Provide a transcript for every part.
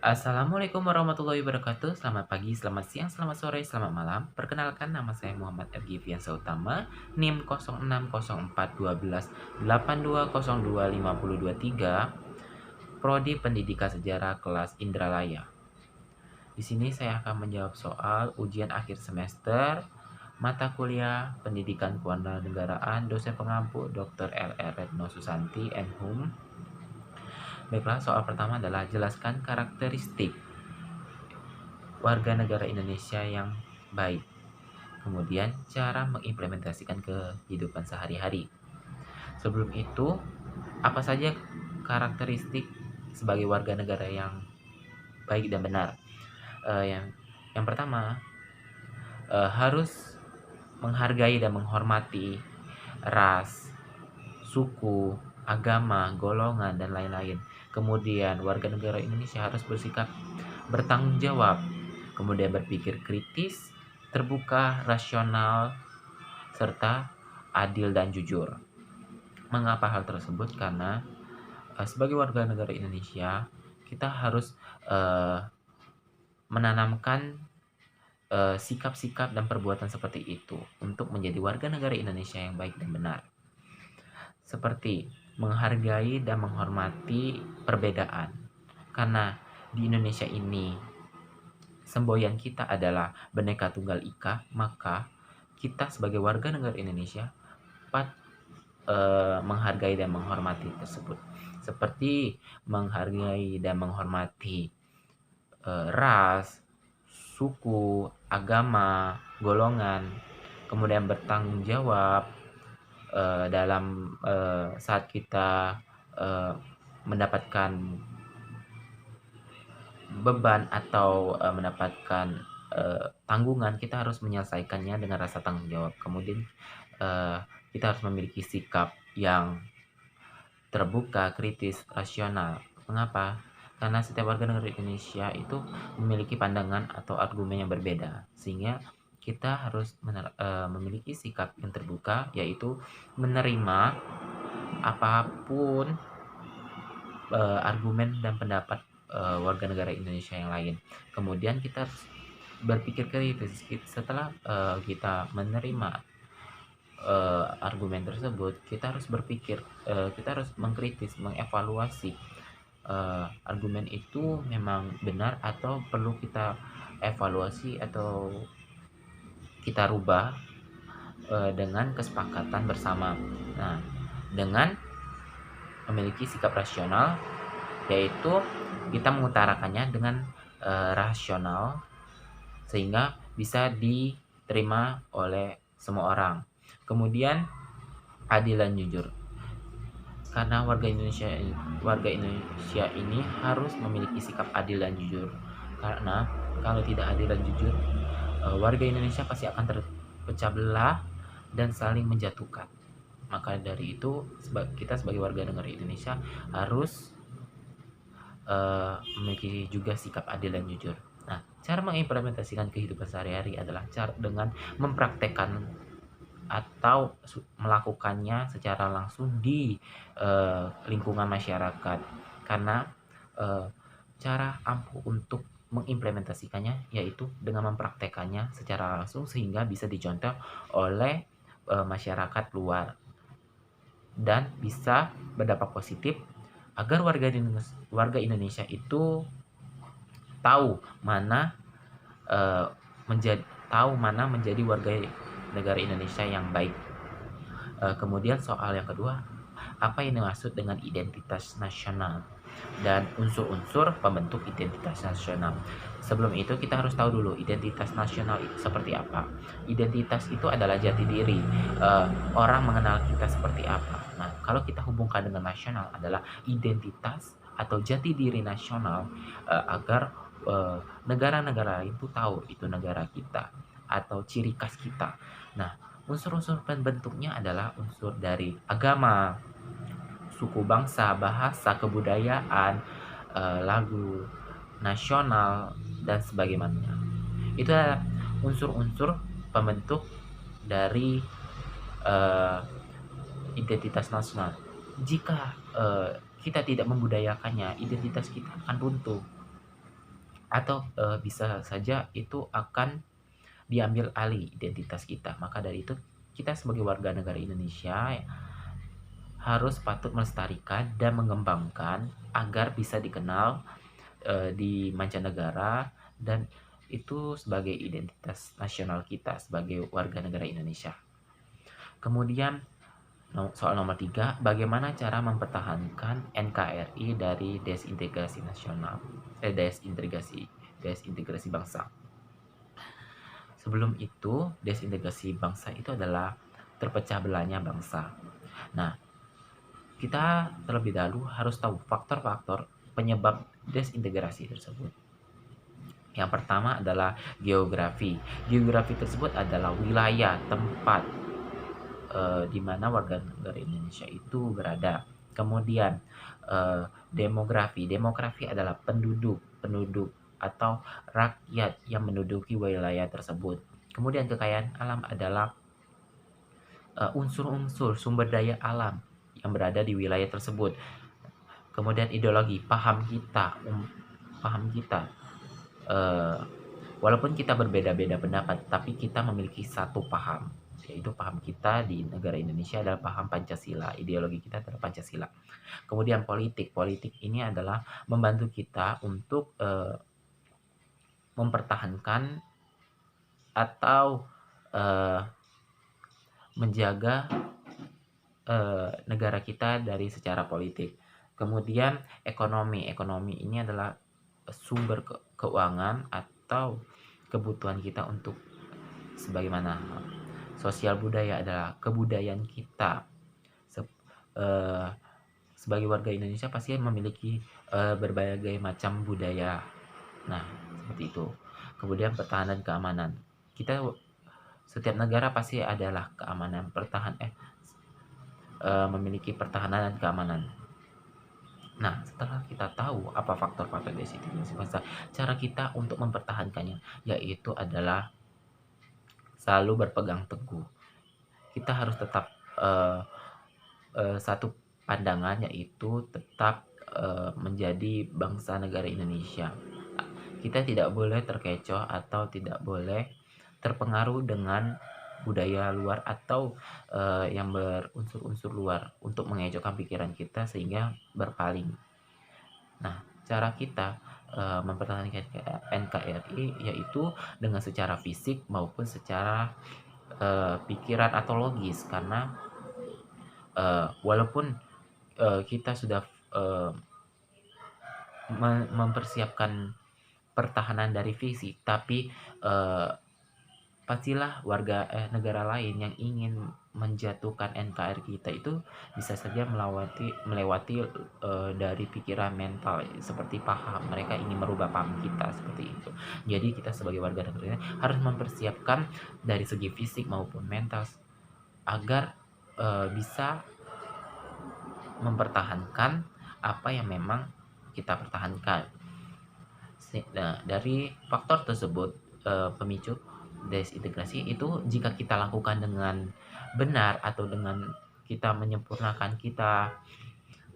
Assalamualaikum warahmatullahi wabarakatuh. Selamat pagi, selamat siang, selamat sore, selamat malam. Perkenalkan, nama saya Muhammad Argiviansa Utama, NIM 06041282025023, Prodi Pendidikan Sejarah kelas Indralaya. Di sini saya akan menjawab soal ujian akhir semester mata kuliah Pendidikan Kewarganegaraan, dosen pengampu Dr. L.R. Retno Susanti, Hum. Baiklah, soal pertama adalah jelaskan karakteristik warga negara Indonesia yang baik. Kemudian cara mengimplementasikan kehidupan sehari-hari. Sebelum itu, apa saja karakteristik sebagai warga negara yang baik dan benar? Yang pertama, harus menghargai dan menghormati ras, suku, agama, golongan, dan lain-lain. Kemudian warga negara Indonesia harus bersikap bertanggung jawab, kemudian berpikir kritis, terbuka, rasional, serta adil dan jujur. Mengapa hal tersebut? Karena sebagai warga negara Indonesia, kita harus menanamkan sikap-sikap dan perbuatan seperti itu untuk menjadi warga negara Indonesia yang baik dan benar. Seperti menghargai dan menghormati perbedaan. Karena di Indonesia ini semboyan kita adalah Bhinneka Tunggal Ika, maka kita sebagai warga negara Indonesia dapat menghargai dan menghormati tersebut. Seperti menghargai dan menghormati ras, suku, agama, golongan, kemudian bertanggung jawab dalam saat kita mendapatkan beban atau mendapatkan tanggungan, kita harus menyelesaikannya dengan rasa tanggung jawab. Kemudian kita harus memiliki sikap yang terbuka, kritis, rasional. Mengapa? Karena setiap warga negara Indonesia itu memiliki pandangan atau argumen yang berbeda, sehingga kita harus memiliki sikap yang terbuka, yaitu menerima apapun argumen dan pendapat warga negara Indonesia yang lain. Kemudian kita harus berpikir kritis. Setelah kita menerima argumen tersebut, kita harus berpikir, kita harus mengkritis, mengevaluasi argumen itu memang benar atau perlu kita evaluasi atau kita rubah dengan kesepakatan bersama. Nah, dengan memiliki sikap rasional, yaitu kita mengutarakannya dengan rasional sehingga bisa diterima oleh semua orang. Kemudian adil dan jujur. Karena warga Indonesia ini harus memiliki sikap adil dan jujur. Karena kalau tidak adil dan jujur, warga Indonesia pasti akan terpecah belah dan saling menjatuhkan. Maka dari itu, kita sebagai warga negara Indonesia harus memiliki juga sikap adil dan jujur. Nah, cara mengimplementasikan kehidupan sehari-hari adalah dengan mempraktekkan atau melakukannya secara langsung di lingkungan masyarakat. Karena cara ampuh untuk mengimplementasikannya yaitu dengan mempraktekannya secara langsung sehingga bisa dicontoh oleh masyarakat luar dan bisa berdampak positif agar warga Indonesia itu tahu mana menjadi warga negara Indonesia yang baik. Kemudian soal yang kedua, apa yang dimaksud dengan identitas nasional dan unsur-unsur pembentuk identitas nasional? Sebelum itu kita harus tahu dulu identitas nasional itu seperti apa. Identitas itu adalah jati diri, orang mengenal kita seperti apa. Nah, kalau kita hubungkan dengan nasional adalah identitas atau jati diri nasional, agar negara-negara lain tuh tahu itu negara kita atau ciri khas kita. Nah, unsur-unsur pembentuknya adalah unsur dari agama, suku bangsa, bahasa, kebudayaan, lagu nasional, dan sebagainya. Itu adalah unsur-unsur pembentuk dari identitas nasional. Jika kita tidak membudayakannya, identitas kita akan runtuh. atau bisa saja itu akan diambil alih identitas kita. Maka dari itu kita sebagai warga negara Indonesia harus patut melestarikan dan mengembangkan agar bisa dikenal di mancanegara, dan itu sebagai identitas nasional kita sebagai warga negara Indonesia. Kemudian soal nomor 3, bagaimana cara mempertahankan NKRI dari desintegrasi nasional, desintegrasi bangsa. Sebelum itu, desintegrasi bangsa itu adalah terpecah belahnya bangsa. Nah, kita terlebih dahulu harus tahu faktor-faktor penyebab desintegrasi tersebut. Yang pertama adalah geografi. Geografi tersebut adalah wilayah tempat di mana warga negara Indonesia itu berada. Kemudian demografi. Demografi adalah penduduk atau rakyat yang menduduki wilayah tersebut. Kemudian kekayaan alam adalah unsur-unsur sumber daya alam yang berada di wilayah tersebut. Kemudian ideologi, paham kita. Walaupun kita berbeda-beda pendapat, tapi kita memiliki satu paham, yaitu paham kita di negara Indonesia adalah paham Pancasila. Ideologi kita adalah Pancasila. Kemudian politik. Politik ini adalah membantu kita untuk mempertahankan atau menjaga negara kita dari secara politik. Kemudian ekonomi. Ekonomi ini adalah sumber keuangan atau kebutuhan kita untuk sebagaimana. Sosial budaya adalah kebudayaan kita. Sebagai warga Indonesia pasti memiliki berbagai macam budaya. Nah, seperti itu. Kemudian pertahanan keamanan. Setiap negara pasti adalah keamanan, memiliki pertahanan dan keamanan. Nah, setelah kita tahu apa faktor-faktor desintegrasi bangsa, cara kita untuk mempertahankannya yaitu adalah selalu berpegang teguh. Kita harus tetap satu pandangan, yaitu tetap menjadi bangsa negara Indonesia. Kita tidak boleh terkecoh atau tidak boleh terpengaruh dengan budaya luar atau yang berunsur-unsur luar untuk mengejokkan pikiran kita sehingga berpaling. Nah, cara kita mempertahankan NKRI yaitu dengan secara fisik maupun secara pikiran atau logis, karena walaupun kita sudah mempersiapkan pertahanan dari fisik, tapi pastilah negara lain yang ingin menjatuhkan NKRI kita itu bisa saja melewati dari pikiran mental, seperti paham. Mereka ingin merubah paham kita seperti itu. Jadi kita sebagai warga negara harus mempersiapkan dari segi fisik maupun mental agar bisa mempertahankan apa yang memang kita pertahankan. Nah, dari faktor tersebut, pemicu desintegrasi itu jika kita lakukan dengan benar atau dengan kita menyempurnakan, kita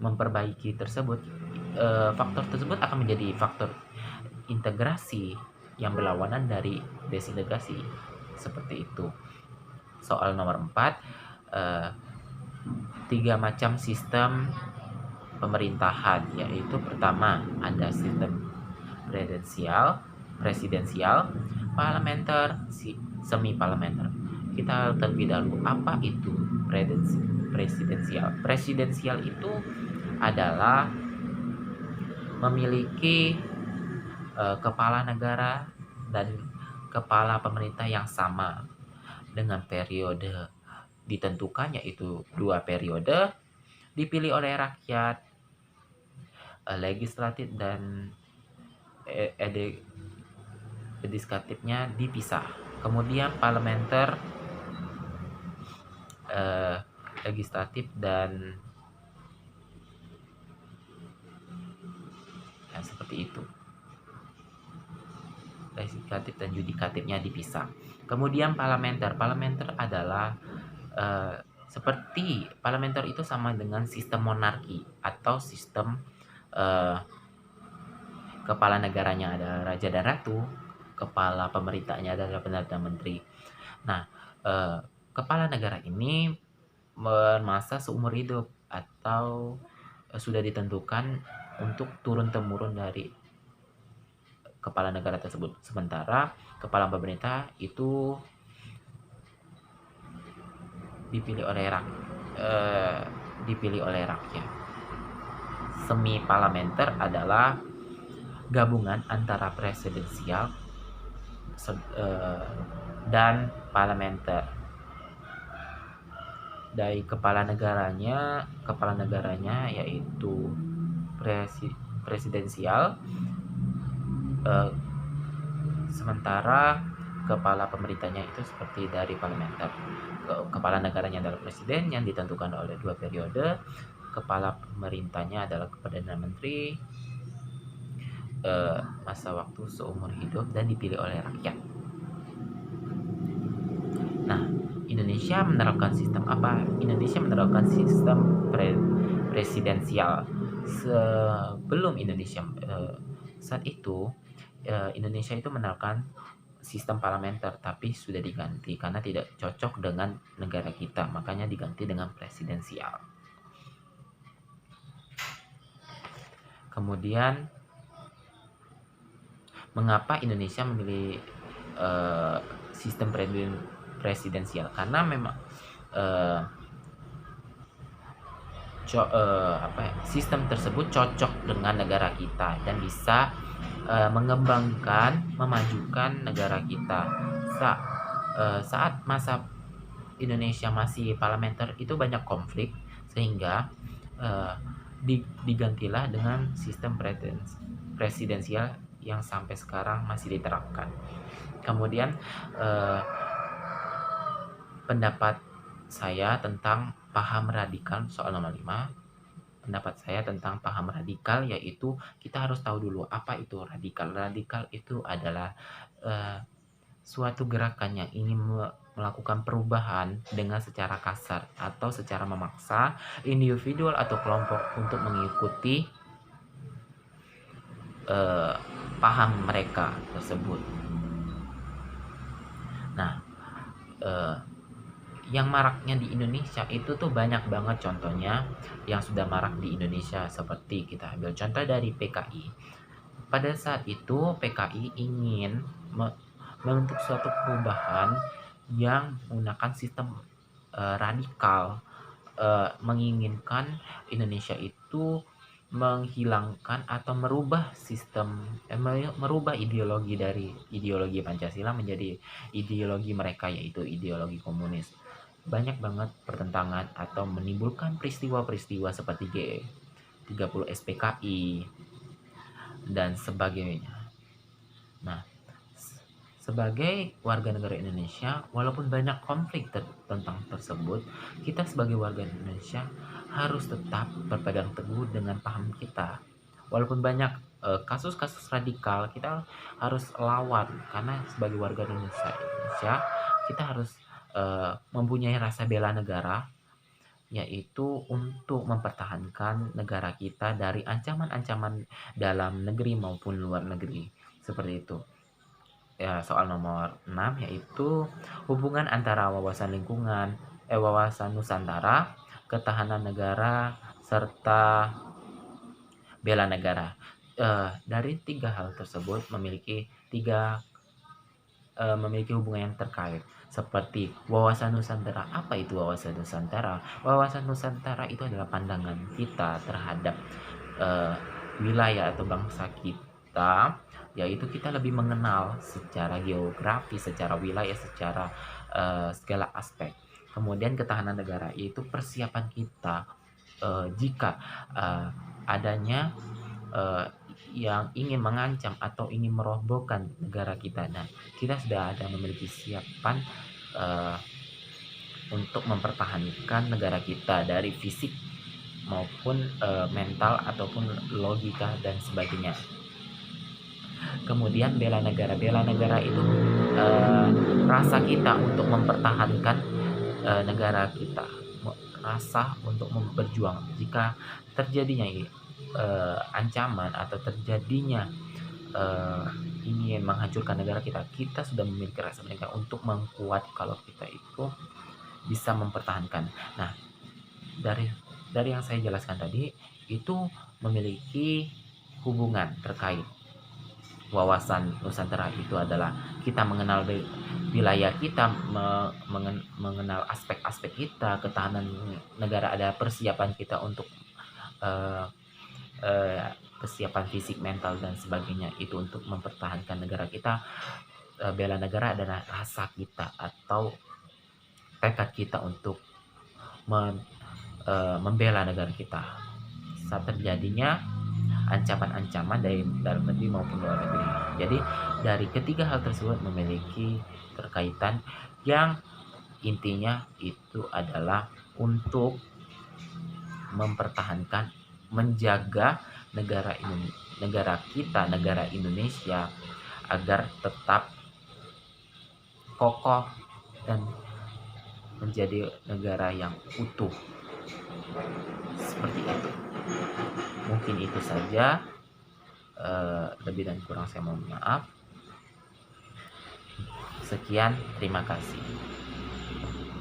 memperbaiki tersebut, faktor tersebut akan menjadi faktor integrasi yang berlawanan dari desintegrasi. Seperti itu. Soal nomor 4, 3 macam sistem pemerintahan, yaitu pertama ada sistem presidensial, parlementer, semi parlementer. Kita terlebih dahulu, apa itu presidensial? Presidensial itu adalah memiliki kepala negara dan kepala pemerintah yang sama dengan periode ditentukan, yaitu 2 periode, dipilih oleh rakyat, legislatif dan legislatifnya dipisah. Kemudian parlementer, legislatif dan seperti itu. Legislatif dan yudikatifnya dipisah. Kemudian parlementer adalah seperti parlementer itu sama dengan sistem monarki atau sistem kepala negaranya adalah raja dan ratu, kepala pemerintahnya adalah perdana menteri. Nah, kepala negara ini bermasa seumur hidup atau sudah ditentukan untuk turun-temurun dari kepala negara tersebut. Sementara kepala pemerintah itu dipilih oleh rakyat. Semi parlementer adalah gabungan antara presidensial dan parlementer. Dari kepala negaranya yaitu presidensial, sementara kepala pemerintahnya itu seperti dari parlementer. Kepala negaranya adalah presiden yang ditentukan oleh 2 periode, kepala pemerintahnya adalah perdana menteri, masa waktu seumur hidup dan dipilih oleh rakyat. Nah, Indonesia menerapkan sistem apa? Indonesia menerapkan sistem presidensial. Sebelum Indonesia saat itu Indonesia itu menerapkan sistem parlementer, tapi sudah diganti karena tidak cocok dengan negara kita, makanya diganti dengan presidensial. Kemudian mengapa Indonesia memilih sistem presidensial? Karena memang sistem tersebut cocok dengan negara kita dan bisa mengembangkan, memajukan negara kita. Saat masa Indonesia masih parlementer itu banyak konflik, sehingga digantilah dengan sistem presidensial yang sampai sekarang masih diterapkan. Kemudian pendapat saya tentang paham radikal, soal nomor 5. Pendapat saya tentang paham radikal yaitu kita harus tahu dulu apa itu radikal. Radikal itu adalah suatu gerakan yang ingin melakukan perubahan dengan secara kasar atau secara memaksa individu atau kelompok untuk mengikuti paham mereka tersebut. Nah, yang maraknya di Indonesia itu tuh banyak banget contohnya yang sudah marak di Indonesia, seperti kita ambil contoh dari PKI. Pada saat itu PKI ingin membentuk suatu perubahan yang menggunakan sistem radikal, menginginkan Indonesia itu menghilangkan atau merubah sistem, merubah ideologi dari ideologi Pancasila menjadi ideologi mereka, yaitu ideologi komunis. Banyak banget pertentangan atau menimbulkan peristiwa-peristiwa seperti G30 SPKI dan sebagainya. Nah, sebagai warga negara Indonesia, walaupun banyak konflik tentang tersebut, kita sebagai warga Indonesia harus tetap berpegang teguh dengan paham kita. Walaupun banyak kasus-kasus radikal, kita harus lawan, karena sebagai warga Indonesia kita harus mempunyai rasa bela negara, yaitu untuk mempertahankan negara kita dari ancaman-ancaman dalam negeri maupun luar negeri, seperti itu. Ya, soal nomor 6 yaitu hubungan antara wawasan lingkungan, wawasan Nusantara, ketahanan negara, serta bela negara. Dari 3 hal tersebut memiliki hubungan yang terkait, seperti wawasan Nusantara. Apa itu wawasan Nusantara? Wawasan Nusantara itu adalah pandangan kita terhadap wilayah atau bangsa kita, yaitu kita lebih mengenal secara geografi, secara wilayah, secara segala aspek. Kemudian ketahanan negara, yaitu persiapan kita jika adanya yang ingin mengancam atau ingin merobohkan negara kita. Nah, kita sudah ada memiliki siapan untuk mempertahankan negara kita dari fisik maupun mental ataupun logika dan sebagainya. Kemudian bela negara itu rasa kita untuk mempertahankan negara kita, rasa untuk berjuang jika terjadinya ancaman atau terjadinya eh, ingin menghancurkan negara kita, kita sudah memiliki rasa mereka untuk mengkuat kalau kita itu bisa mempertahankan. Nah, dari yang saya jelaskan tadi itu memiliki hubungan terkait wawasan Nusantara itu adalah kita mengenal wilayah kita, mengenal aspek-aspek kita, ketahanan negara, ada persiapan kita untuk eh, kesiapan fisik, mental dan sebagainya itu untuk mempertahankan negara kita. Bela negara adalah rasa kita atau tekad kita untuk membela negara kita saat terjadinya ancaman-ancaman dari dalam negeri maupun luar negeri. Jadi dari ketiga hal tersebut memiliki terkaitan yang intinya itu adalah untuk mempertahankan, menjaga negara kita, negara Indonesia agar tetap kokoh dan menjadi negara yang utuh. Seperti itu. Mungkin itu saja. Lebih dan kurang saya mohon maaf. Sekian, terima kasih.